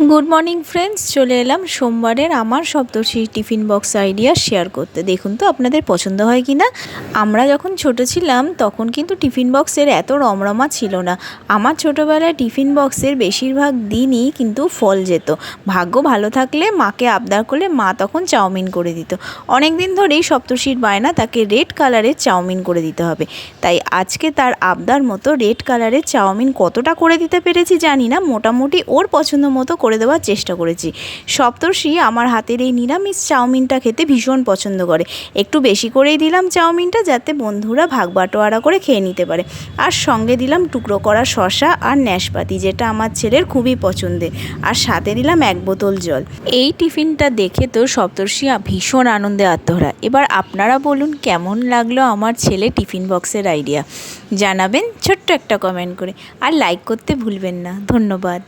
Good morning friends, চলে এলাম সোমবারের আমার সপ্তর্ষি টিফিন বক্স আইডিয়া শেয়ার করতে। দেখুন তো আপনাদের পছন্দ হয় কি না। আমরা যখন ছোট ছিলাম তখন কিন্তু টিফিন বক্সের এত রমরমা ছিল না। আমার ছোটোবেলায় টিফিন বক্সের বেশিরভাগ দিনই কিন্তু ফল যেত। ভাগ্য ভালো থাকলে মাকে আবদার করলে মা তখন চাউমিন করে দিত। অনেক দিন ধরেই সপ্তর্ষির বায়না তাকে রেড কালারের চাউমিন করে দিতে হবে। তাই আজকে তার আবদার মতো রেড কালারের চাউমিন কতটা করে দিতে পেরেছি জানি না, মোটামুটি ওর পছন্দ মতো করে দেওয়ার চেষ্টা করেছি। সপ্তর্ষি আমার হাতের এই নিরামিষ চাউমিনটা খেতে ভীষণ পছন্দ করে। একটু বেশি করেই দিলাম চাউমিনটা, যাতে বন্ধুরা ভাগ বাটোয়ারা করে খেয়ে নিতে পারে। আর সঙ্গে দিলাম টুকরো করা শসা আর ন্যাশপাতি, যেটা আমার ছেলের খুবই পছন্দের। আর সাথে দিলাম 1 বোতল জল। এই টিফিনটা দেখে তো সপ্তর্ষি ভীষণ আনন্দে আত্মহারা। এবার আপনারা বলুন কেমন লাগলো আমার ছেলে টিফিন বক্সের আইডিয়া। জানাবেন ছোট্ট একটা কমেন্ট করে, আর লাইক করতে ভুলবেন না। ধন্যবাদ।